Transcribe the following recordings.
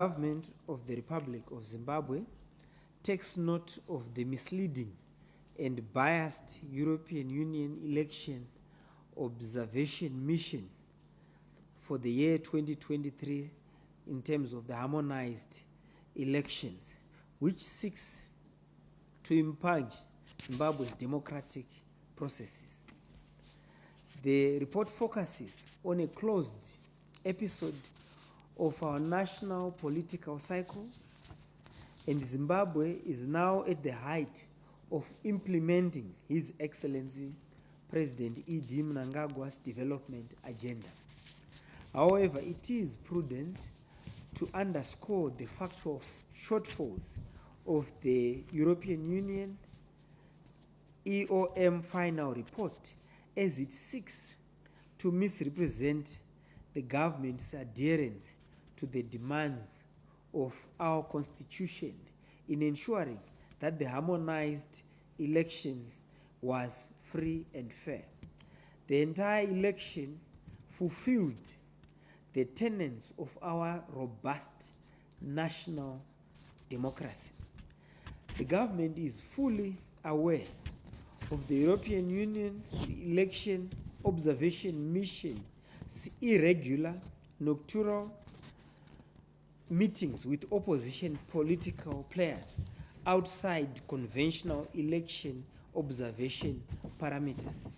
Government of the Republic of Zimbabwe takes note of the misleading and biased European Union election observation mission for the year 2023 in terms of the harmonized elections, which seeks to impinge Zimbabwe's democratic processes. The report focuses on a closed episode of our national political cycle, and Zimbabwe is now at the height of implementing His Excellency President E.D. Mnangagwa's development agenda. However, it is prudent to underscore the factual shortfalls of the European Union EOM final report, as it seeks to misrepresent the government's adherence to the demands of our constitution in ensuring that the harmonized elections was free and fair. The entire election fulfilled the tenets of our robust national democracy. The government is fully aware of the European Union's election observation mission's irregular, nocturnal meetings with opposition political players outside conventional election observation parameters.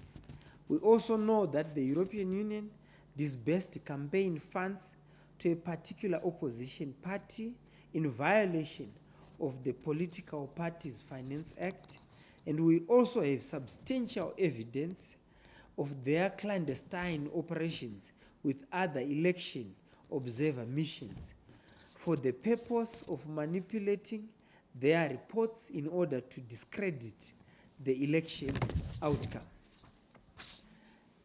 We also know that the European Union disbursed campaign funds to a particular opposition party in violation of the Political Parties Finance Act, and we also have substantial evidence of their clandestine operations with other election observer missions for the purpose of manipulating their reports in order to discredit the election outcome.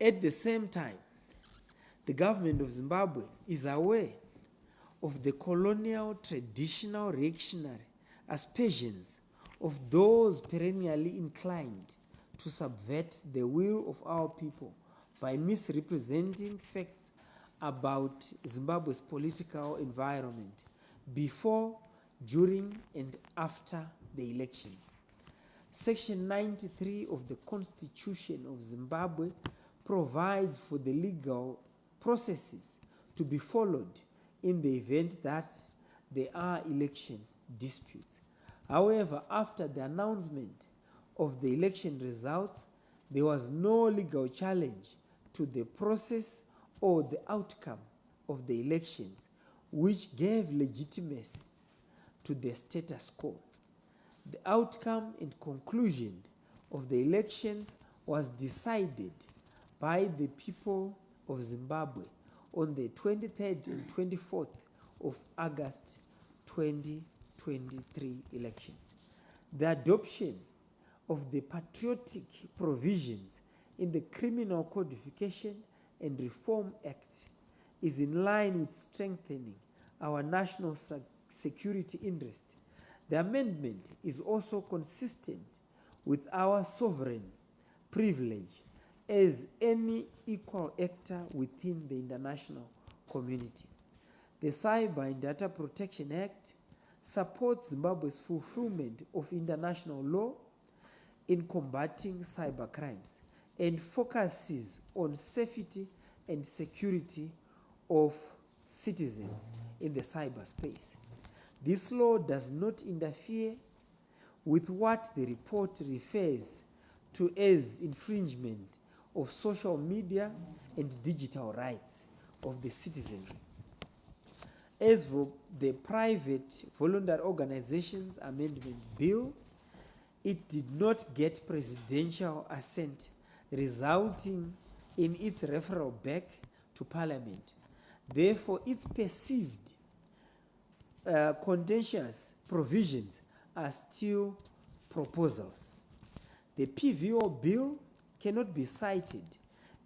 At the same time, the government of Zimbabwe is aware of the colonial traditional reactionary aspersions of those perennially inclined to subvert the will of our people by misrepresenting facts about Zimbabwe's political environment before, during, and after the elections. Section 93 of the Constitution of Zimbabwe provides for the legal processes to be followed in the event that there are election disputes. However, after the announcement of the election results, there was no legal challenge to the process or the outcome of the elections, which gave legitimacy to the status quo. The outcome and conclusion of the elections was decided by the people of Zimbabwe on the 23rd and 24th of August 2023 elections. The adoption of the patriotic provisions in the Criminal Codification and Reform Act is in line with strengthening our national security interest. The amendment is also consistent with our sovereign privilege as any equal actor within the international community. The Cyber and Data Protection Act supports Zimbabwe's fulfillment of international law in combating cyber crimes and focuses on safety and security of citizens in the cyberspace. This law does not interfere with what the report refers to as infringement of social media and digital rights of the citizenry. As for the Private Voluntary Organizations Amendment Bill, it did not get presidential assent, resulting in its referral back to Parliament. Therefore, its perceived contentious provisions are still proposals. The PVO bill cannot be cited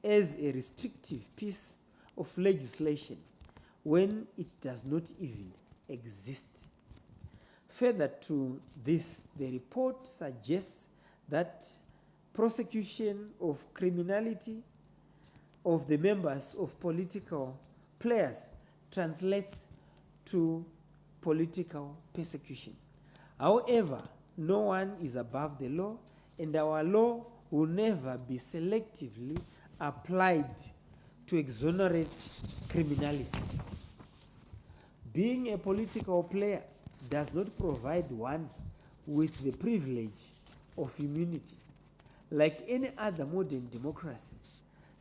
as a restrictive piece of legislation when it does not even exist. Further to this, the report suggests that prosecution of criminality of the members of political players translates to political persecution. However, no one is above the law, and our law will never be selectively applied to exonerate criminality. Being a political player does not provide one with the privilege of immunity. Like any other modern democracy,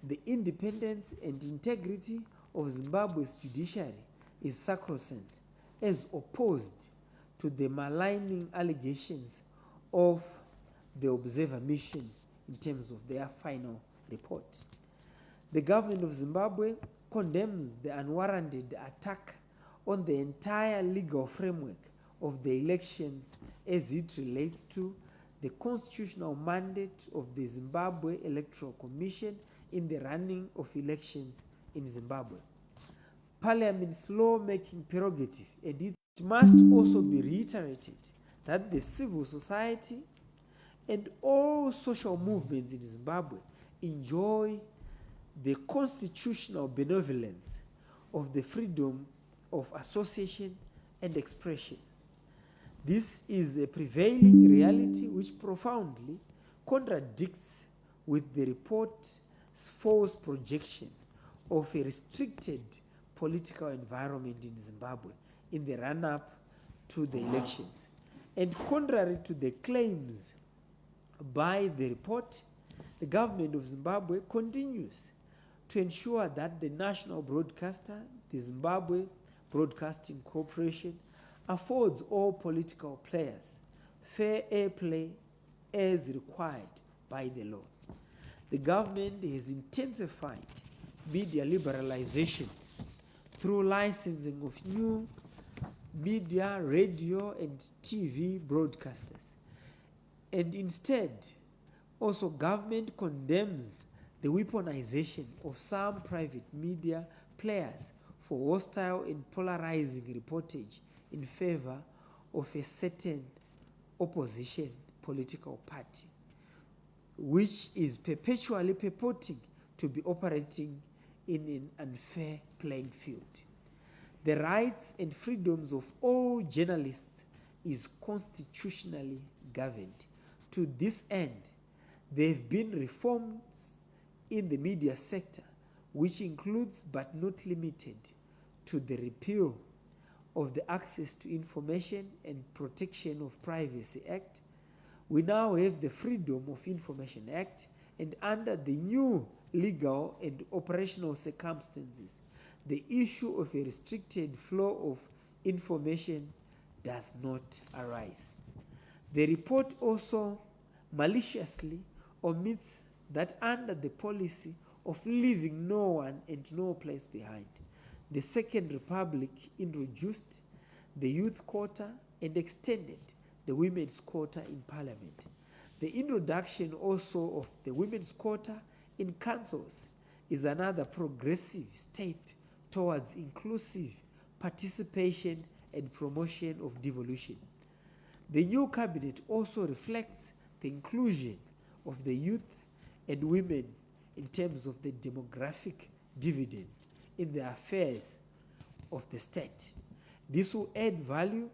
the independence and integrity of Zimbabwe's judiciary is sacrosanct, as opposed to the maligning allegations of the Observer Mission in terms of their final report. The government of Zimbabwe condemns the unwarranted attack on the entire legal framework of the elections as it relates to the constitutional mandate of the Zimbabwe Electoral Commission in the running of elections in Zimbabwe. Parliament's law-making prerogative, and it must also be reiterated that the civil society and all social movements in Zimbabwe enjoy the constitutional benevolence of the freedom of association and expression. This is a prevailing reality which profoundly contradicts with the report's false projection of a restricted political environment in Zimbabwe in the run-up to the elections. And contrary to the claims by the report, the government of Zimbabwe continues to ensure that the national broadcaster, the Zimbabwe Broadcasting Corporation, affords all political players fair airplay as required by the law. The government has intensified media liberalization through licensing of new media, radio, and TV broadcasters. And instead, also government condemns the weaponization of some private media players for hostile and polarizing reportage in favor of a certain opposition political party, which is perpetually purporting to be operating in an unfair playing field. The rights and freedoms of all journalists is constitutionally governed. To this end, there have been reforms in the media sector, which includes but not limited to the repeal of the Access to Information and Protection of Privacy Act. We now have the Freedom of Information Act, and under the new legal and operational circumstances, the issue of a restricted flow of information does not arise. The report also maliciously omits that under the policy of leaving no one and no place behind, the Second Republic introduced the youth quota and extended the women's quota in Parliament. The introduction also of the women's quota in councils is another progressive step towards inclusive participation and promotion of devolution. The new cabinet also reflects the inclusion of the youth and women in terms of the demographic dividend in the affairs of the state. This will add value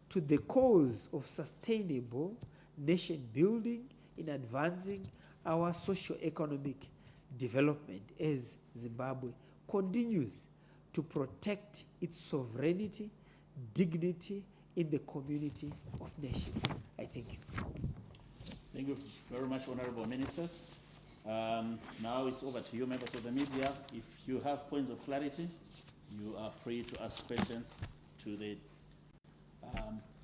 to the cause of sustainable nation building in advancing our socio-economic development as Zimbabwe continues to protect its sovereignty, dignity in the community of nations. I thank you. Thank you very much, Honorable Ministers. Now it's over to you, members of the media. If you have points of clarity, you are free to ask questions to the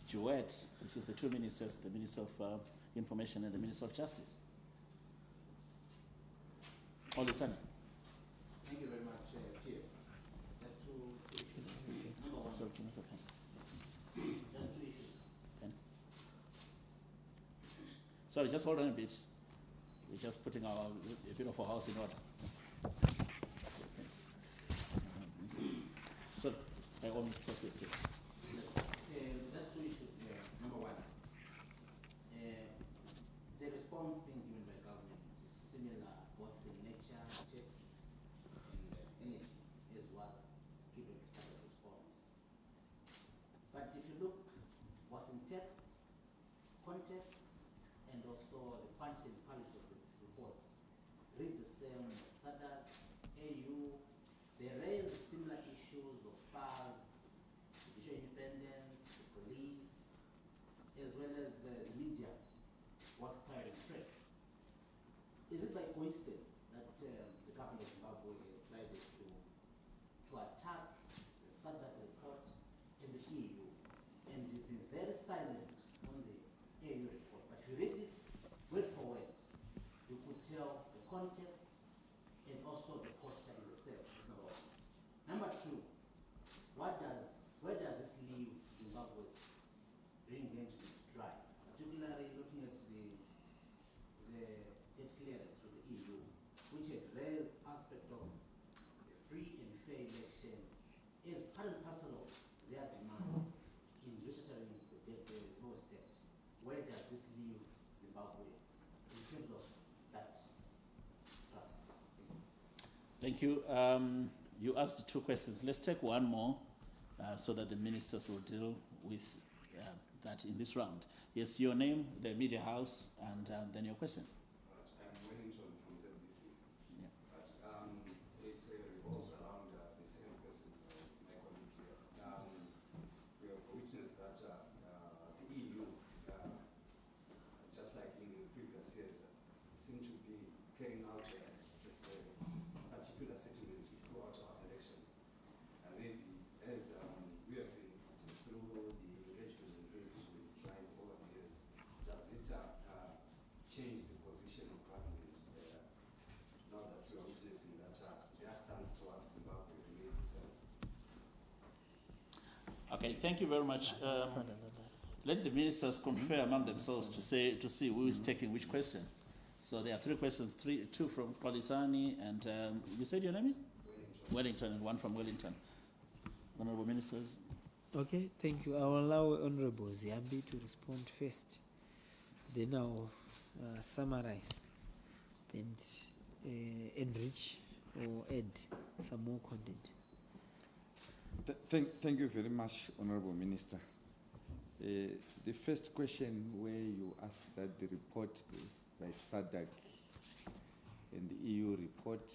duet, which is the two ministers, the Minister of Information and the Minister of Justice. Thank you very much, Pierce. Just two issues. Number one. Sorry, can I have a pen? Just two issues. Pen? Sorry, just hold on a bit. We're just putting a bit of our house in order. So, by all means, proceed, please. Just two issues here. Number one, the response being given by government is similar, both in nature, shape, and energy, as what given the second response. But context and also the quantity and quality of the reports read the same. SADC, AU, they raise similar issues of FARS, judicial independence, the police, as well as the media was carried press. Is it by coincidence that the government of Zimbabwe has decided to attack the SADC report and the EU, and it's been very silent on the AU report? But you read it word for word, you could tell the context and also the posture in the cell. That's number one. Number two, where does this leave Zimbabwe's re-engagement dry? Particularly looking at the debt clearance from the EU, which had raised aspect of a free and fair election as part and parcel of their demands in restructuring the debt, the Zimbabwe's debt. Where does this leave Zimbabwe in terms of that trust? Thank you. You asked two questions. Let's take one more so that the ministers will deal with that in this round. Yes, your name, the media house, and then your question. I'm Wellington from ZBC. Yeah. But it revolves around the same question my colleague here. We have witnessed that the EU, just like in the previous years, seem to be carrying out this particular settlement throughout our elections. And maybe as we have been through the engagement and revision drive over the years, does it change the position of government now that we are witnessing that their stance towards Zimbabwe remains the same? Okay, thank you very much. Let the ministers confer among themselves to see who is taking which question. So there are three questions, two from Polisani, and you said your name is? Wellington, and one from Wellington. Honorable ministers. Okay, thank you. I will allow Honorable Ziambi to respond first. Then I'll summarize and enrich or add some more content. Thank you very much, Honorable Minister. The first question where you asked that the report by SADC and the EU report,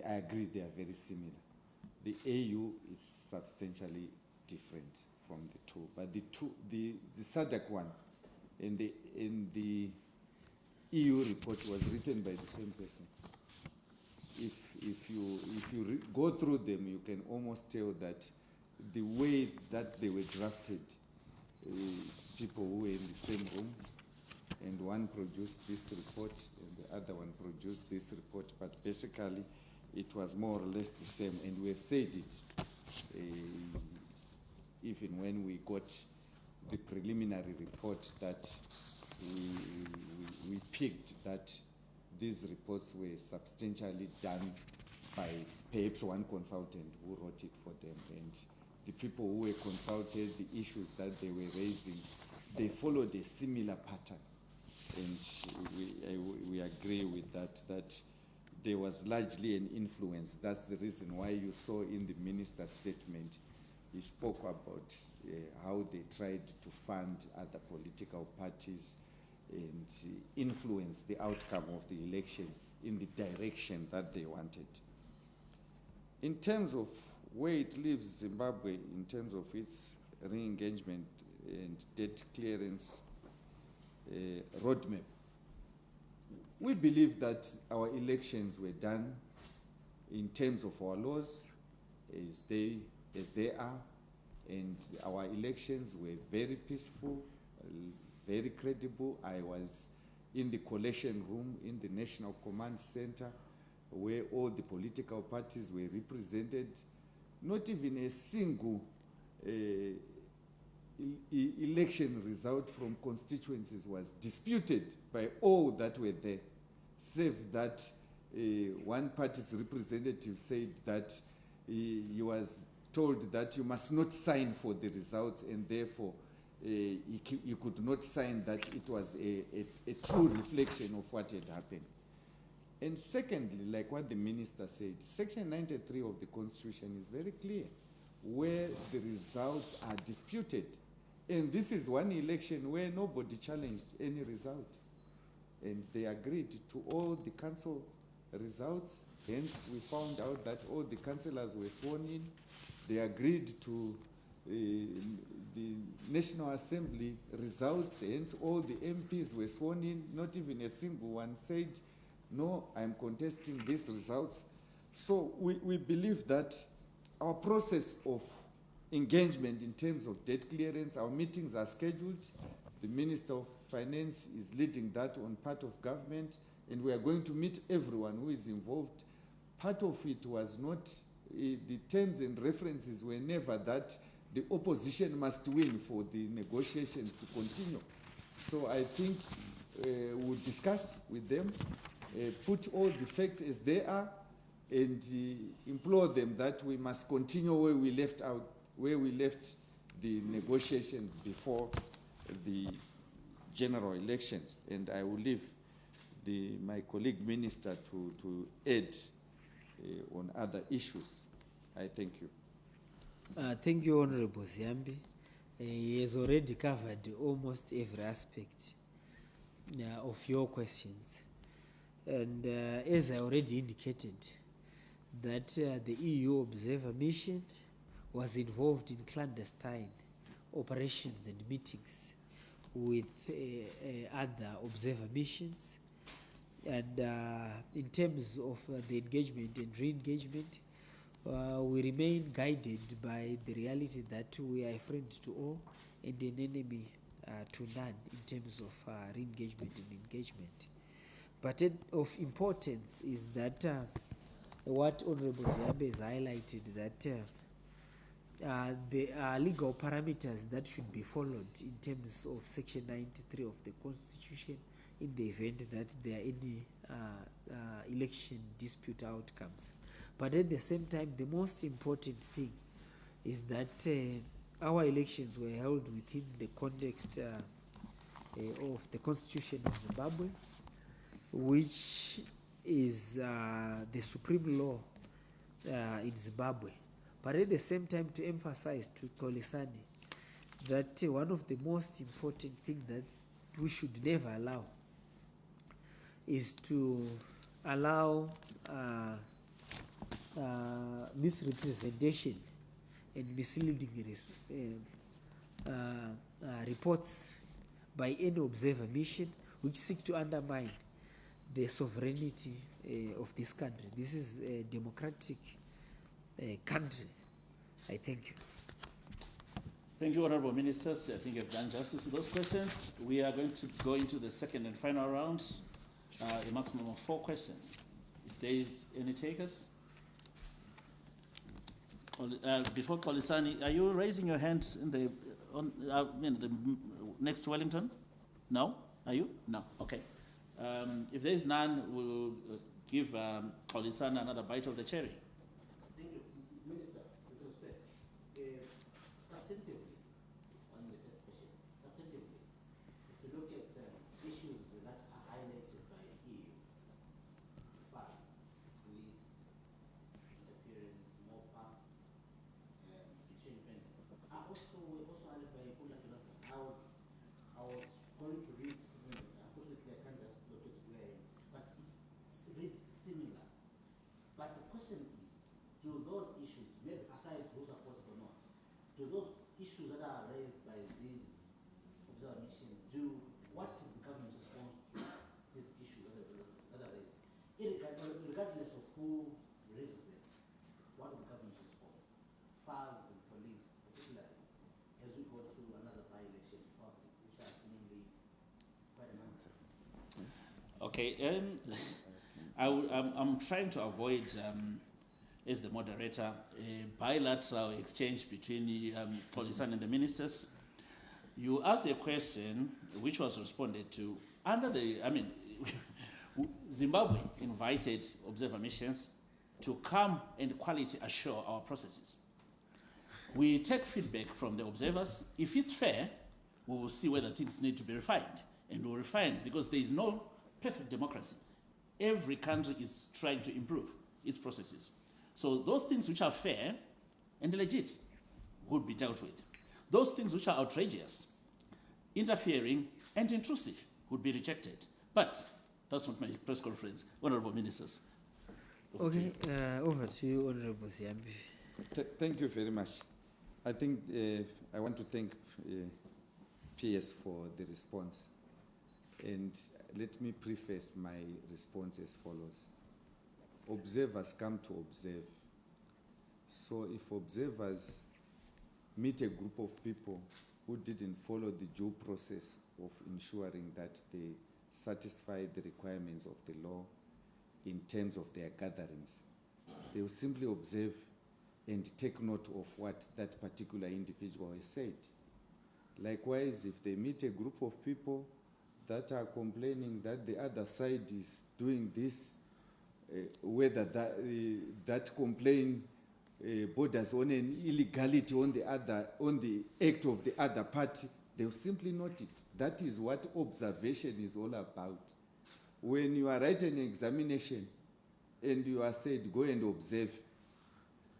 I agree they are very similar. The AU is substantially different from the two, but the SADC one and the EU report was written by the same person. If you go through them, you can almost tell that the way that they were drafted, people who were in the same room, and one produced this report and the other one produced this report, but basically it was more or less the same, and we have said it even when we got the preliminary report that we picked that these reports were substantially done by perhaps one consultant who wrote it for them, and the people who were consulted, the issues that they were raising, they followed a similar pattern, and we agree with that there was largely an influence. That's the reason why you saw in the minister's statement, he spoke about how they tried to fund other political parties and influence the outcome of the election in the direction that they wanted. In terms of where it leaves Zimbabwe, in terms of its re-engagement and debt clearance roadmap, we believe that our elections were done in terms of our laws as they are, and our elections were very peaceful, very credible. I was in the collation room in the National Command Center where all the political parties were represented. Not even a single election result from constituencies was disputed by all that were there, save that one party's representative said that he was told that you must not sign for the results, and therefore you could not sign that it was a true reflection of what had happened. And secondly, like what the minister said, Section 93 of the Constitution is very clear. Where the results are disputed, And this is one election where nobody challenged any result. And they agreed to all the council results. Hence, we found out that all the councillors were sworn in. They agreed to the National Assembly results. Hence, all the MPs were sworn in. Not even a single one said, no, I'm contesting these results. So we believe that our process of engagement in terms of debt clearance, our meetings are scheduled. The Minister of Finance is leading that on part of government, and we are going to meet everyone who is involved. Part of it was not, the terms and references were never that the opposition must win for the negotiations to continue. So I think we'll discuss with them, put all the facts as they are, and implore them that we must continue where we left the negotiations before the general elections. And I will leave my colleague minister to add on other issues. I thank you. Thank you, Honorable Ziambi. He has already covered almost every aspect of your questions. And as I already indicated, that the EU observer mission was involved in clandestine operations and meetings with other observer missions. And in terms of the engagement and re-engagement, we remain guided by the reality that we are a friend to all and an enemy to none in terms of re-engagement and engagement. But of importance is that what Honorable Ziambi has highlighted, that there are legal parameters that should be followed in terms of Section 93 of the Constitution in the event that there are any election dispute outcomes. But at the same time, the most important thing is that our elections were held within the context of the Constitution of Zimbabwe, which is the supreme law in Zimbabwe. But at the same time, to emphasize to Kolisani that one of the most important things that we should never allow is to allow misrepresentation and misleading reports by any observer mission which seek to undermine the sovereignty of this country. This is a democratic country. I thank you. Thank you, Honorable Ministers. I think you've done justice to those questions. We are going to go into the second and final round, a maximum of 4 questions. If there is any takers. Before Kolisani, are you raising your hand in the next to Wellington? No? Are you? No. Okay. If there is none, we'll give Kolisani another bite of the cherry. Thank you. Minister, with respect, substantively, on the first question, substantively, if you look at issues that are highlighted by EU, funds, police, interference, MOPA, judicial independence, are also highlighted by Ula. I was going to read, unfortunately I can't just locate where I am, but it's read similar. But the question is, do those issues, maybe aside who supports it or not, do those issues that are raised by these observer missions, what would be government's response to these issues that are raised? Regardless of who raises them, what would be government's response? FARS and police, particularly, as we go to another by-election, which are seemingly quite a number. Okay. I'm trying to avoid, as the moderator, a bilateral exchange between the Kolisani and the ministers. You asked a question which was responded to under the, Zimbabwe invited observer missions to come and quality assure our processes. We take feedback from the observers. If it's fair, we will see whether things need to be refined. And we'll refine, because there is no perfect democracy. Every country is trying to improve its processes. So those things which are fair and legit would be dealt with. those things which are outrageous, interfering, and intrusive would be rejected. But that's not my press conference. Honorable Ministers. Okay, over to you, Honorable Siambi. Thank you very much. I think I want to thank PS for the response. And let me preface my response as follows. Observers come to observe. So if observers meet a group of people who didn't follow the due process of ensuring that they satisfy the requirements of the law in terms of their gatherings, they will simply observe and take note of what that particular individual has said. Likewise, if they meet a group of people that are complaining that the other side is doing this, whether that complaint borders on an illegality on the act of the other party, they will simply note it. That is what observation is all about. When you are writing an examination and you are said, go and observe,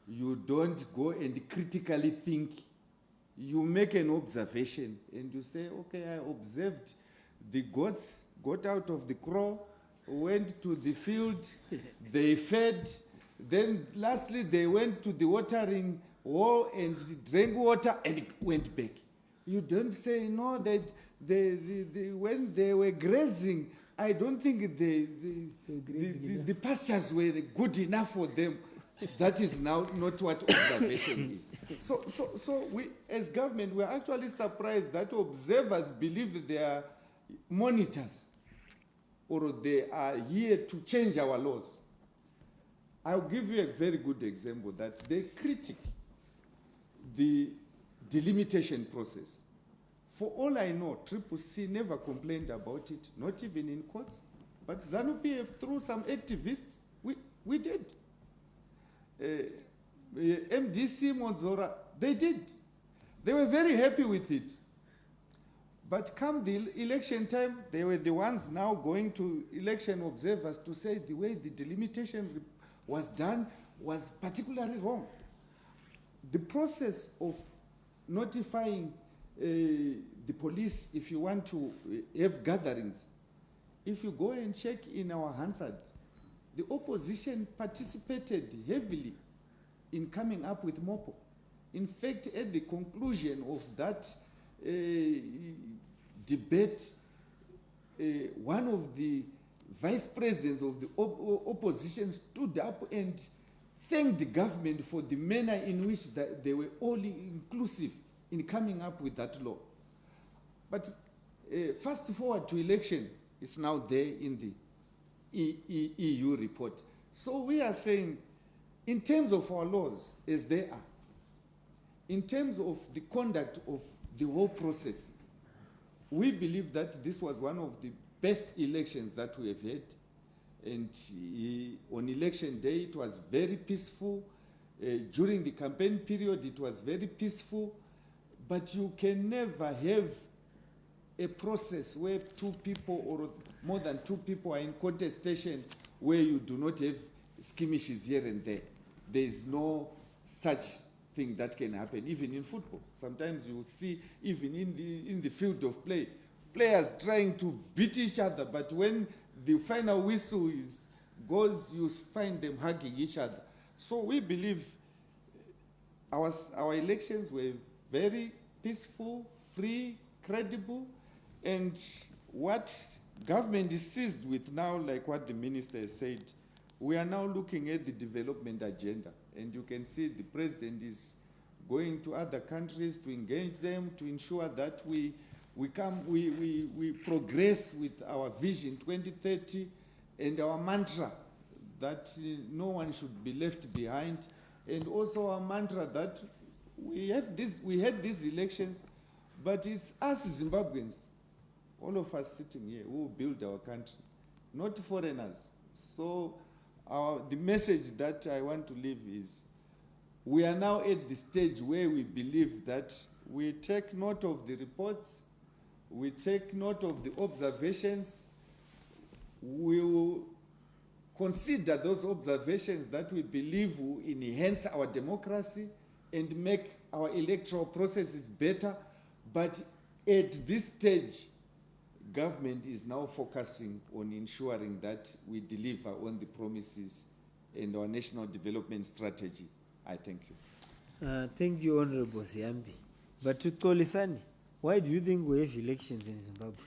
you don't go and critically think. You make an observation and you say, okay, I observed the goats got out of the crow, went to the field, they fed, then lastly they went to the watering hole and drank water and went back. You don't say, no, that when they were grazing, I don't think the pastures were good enough for them. That is now not what observation is. So we, as government, we are actually surprised that observers believe they are monitors or they are here to change our laws. I'll give you a very good example that they critique the delimitation process. For all I know, CCC never complained about it, not even in courts. But ZANU-PF, through some activists, we did. MDC, Monzora, they did. They were very happy with it. But come the election time, they were the ones now going to election observers to say the way the delimitation was done was particularly wrong. The process of notifying the police if you want to have gatherings, if you go and check in our Hansard, the opposition participated heavily in coming up with MOPO. In fact, at the conclusion of that debate, one of the vice presidents of the opposition stood up and thanked the government for the manner in which they were all inclusive in coming up with that law. But fast forward to election, it's now there in the EU report. So we are saying, in terms of our laws, as they are, in terms of the conduct of the whole process, we believe that this was one of the best elections that we have had. And on election day, it was very peaceful. During the campaign period, it was very peaceful. But you can never have a process where two people or more than two people are in contestation where you do not have skirmishes here and there. There is no such thing that can happen, even in football. Sometimes you see, even in the field of play, players trying to beat each other, but when the final whistle goes, you find them hugging each other. So we believe our elections were very peaceful, free, credible, and what government is seized with now, like what the minister has said, we are now looking at the development agenda, and you can see the president is going to other countries to engage them to ensure that we progress with our vision 2030 and our mantra that no one should be left behind, and also our mantra that we had these elections, but it's us Zimbabweans, all of us sitting here, who build our country, not foreigners. So the message that I want to leave is, we are now at the stage where we believe that we take note of the reports, we take note of the observations, we will consider those observations that we believe will enhance our democracy and make our electoral process is better, but at this stage, government is now focusing on ensuring that we deliver on the promises and our national development strategy. I thank you. Thank you, Honorable Siambi. But to Kolisani, why do you think we have elections in Zimbabwe?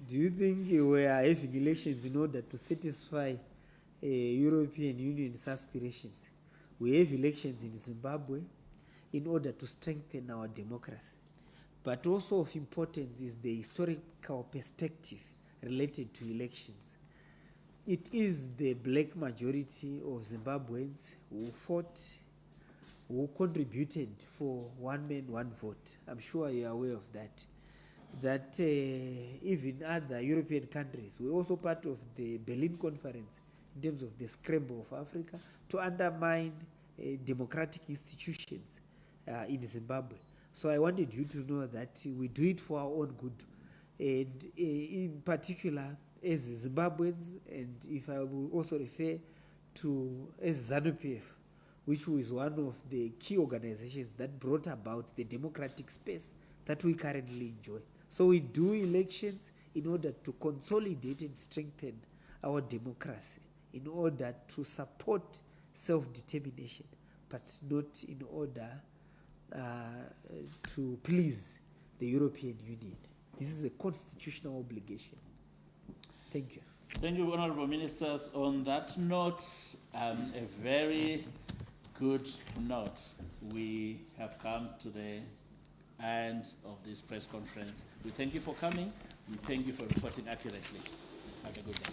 Do you think we are having elections in order to satisfy European Union's aspirations? We have elections in Zimbabwe in order to strengthen our democracy. But also of importance is the historical perspective related to elections. It is the black majority of Zimbabweans who fought, who contributed for one man, one vote. I'm sure you are aware of that. That even other European countries were also part of the Berlin Conference in terms of the scramble of Africa to undermine democratic institutions in Zimbabwe. So I wanted you to know that we do it for our own good. And in particular, as Zimbabweans, and if I will also refer to as ZANU-PF, which was one of the key organizations that brought about the democratic space that we currently enjoy. So we do elections in order to consolidate and strengthen our democracy, in order to support self-determination, but not in order to please the European Union. This is a constitutional obligation. Thank you. Thank you, Honorable Ministers. On that note, a very good note, we have come to the end of this press conference. We thank you for coming. We thank you for reporting accurately. Have a good day.